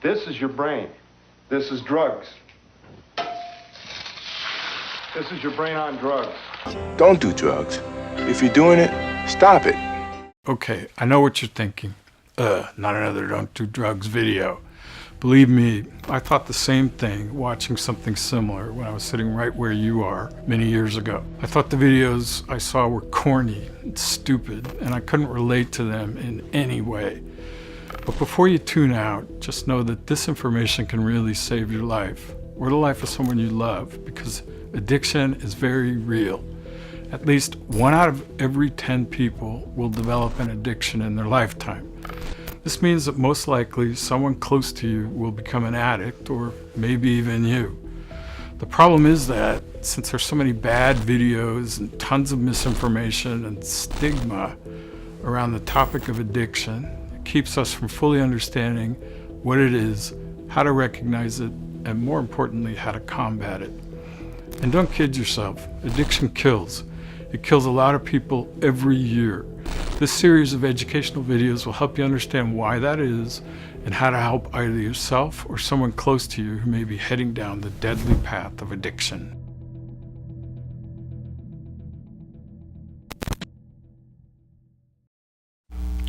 This is your brain. This is drugs. This is your brain on drugs. Don't do drugs. If you're doing it, stop it. Okay, I know what you're thinking. Not another don't do drugs video. Believe me, I thought the same thing watching something similar when I was sitting right where you are many years ago. I thought the videos I saw were corny and stupid, and I couldn't relate to them in any way. But before you tune out, just know that this information can really save your life, or the life of someone you love, because addiction is very real. At least 1 out of every 10 people will develop an addiction in their lifetime. This means that most likely someone close to you will become an addict, or maybe even you. The problem is that since there's so many bad videos and tons of misinformation and stigma around the topic of addiction, it keeps us from fully understanding what it is, how to recognize it, and more importantly, how to combat it. And don't kid yourself, addiction kills. It kills a lot of people every year. This series of educational videos will help you understand why that is and how to help either yourself or someone close to you who may be heading down the deadly path of addiction.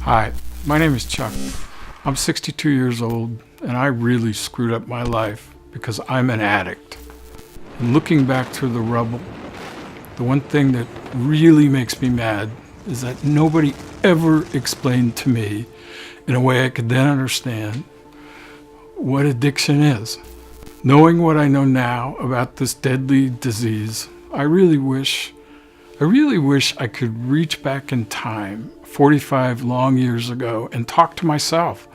Hi, my name is Chuck. I'm 62 years old and I really screwed up my life because I'm an addict. And looking back through the rubble, the one thing that really makes me mad is that nobody ever explained to me in a way I could then understand what addiction is. Knowing what I know now about this deadly disease, I really wish I could reach back in time 45 long years ago and talk to myself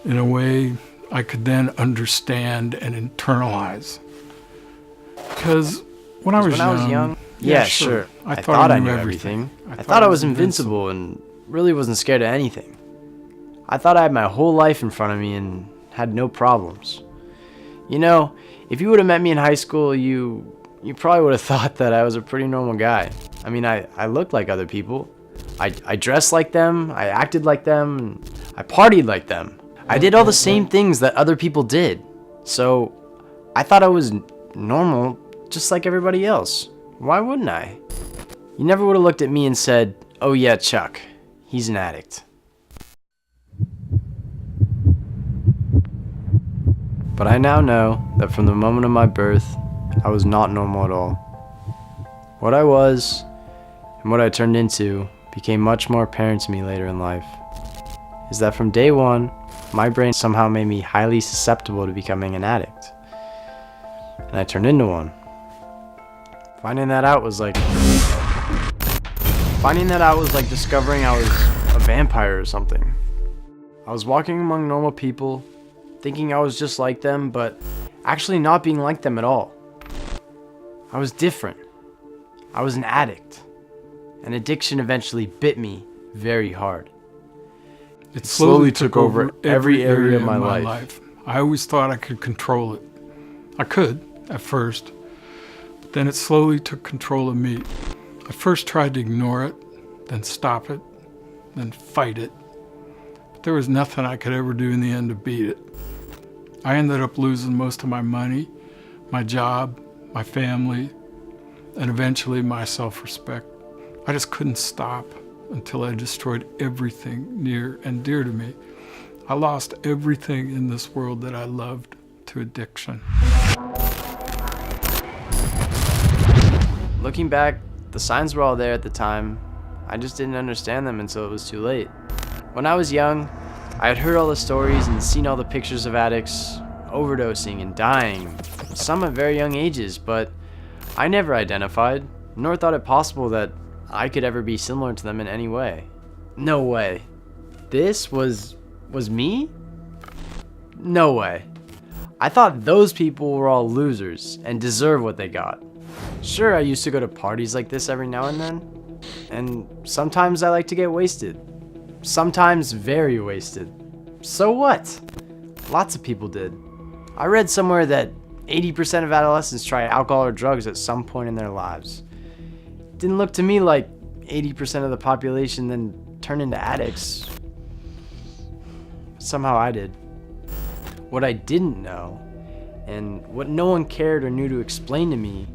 in a way I could then understand and internalize. Because when I was young, yeah, sure. I thought I knew everything. I thought I was invincible and really wasn't scared of anything. I thought I had my whole life in front of me and had no problems. You know, if you would have met me in high school, you probably would have thought that I was a pretty normal guy. I mean, I looked like other people. I dressed like them, I acted like them, and I partied like them. I did all the same things that other people did. So I thought I was normal, just like everybody else. Why wouldn't I? You never would have looked at me and said, "Oh yeah, Chuck, he's an addict." But I now know that from the moment of my birth, I was not normal at all. What I was, and what I turned into, became much more apparent to me later in life. Is that from day one, my brain somehow made me highly susceptible to becoming an addict. And I turned into one. Finding that out was like discovering I was a vampire or something. I was walking among normal people, thinking I was just like them, but actually not being like them at all. I was different. I was an addict. And addiction eventually bit me very hard. It slowly took over every area of my life. I always thought I could control it. I could, at first. But then it slowly took control of me. I first tried to ignore it, then stop it, then fight it. But there was nothing I could ever do in the end to beat it. I ended up losing most of my money, my job, my family, and eventually my self-respect. I just couldn't stop until I destroyed everything near and dear to me. I lost everything in this world that I loved to addiction. Looking back, the signs were all there at the time. I just didn't understand them until it was too late. When I was young, I had heard all the stories and seen all the pictures of addicts overdosing and dying, some at very young ages, but I never identified, nor thought it possible that I could ever be similar to them in any way. No way. This was me? No way. I thought those people were all losers and deserve what they got. Sure, I used to go to parties like this every now and then, and sometimes I like to get wasted. Sometimes very wasted. So what? Lots of people did. I read somewhere that 80% of adolescents try alcohol or drugs at some point in their lives. It didn't look to me like 80% of the population then turned into addicts. Somehow I did. What I didn't know, and what no one cared or knew to explain to me,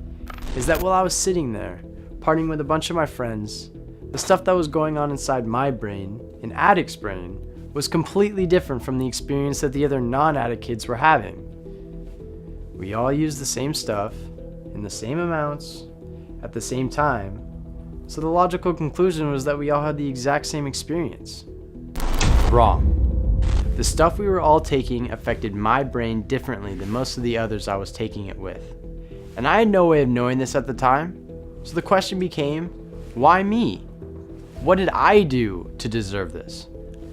is that while I was sitting there, partying with a bunch of my friends, the stuff that was going on inside my brain, an addict's brain, was completely different from the experience that the other non-addict kids were having. We all used the same stuff, in the same amounts, at the same time, so the logical conclusion was that we all had the exact same experience. Wrong. The stuff we were all taking affected my brain differently than most of the others I was taking it with. And I had no way of knowing this at the time, so the question became, why me? What did I do to deserve this?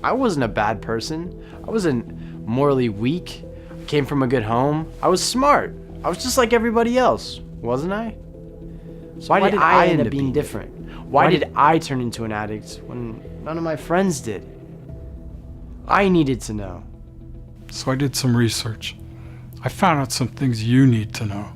I wasn't a bad person. I wasn't morally weak. I came from a good home. I was smart. I was just like everybody else, wasn't I? So why did I end up being different? Why did I turn into an addict when none of my friends did? I needed to know. So I did some research. I found out some things you need to know.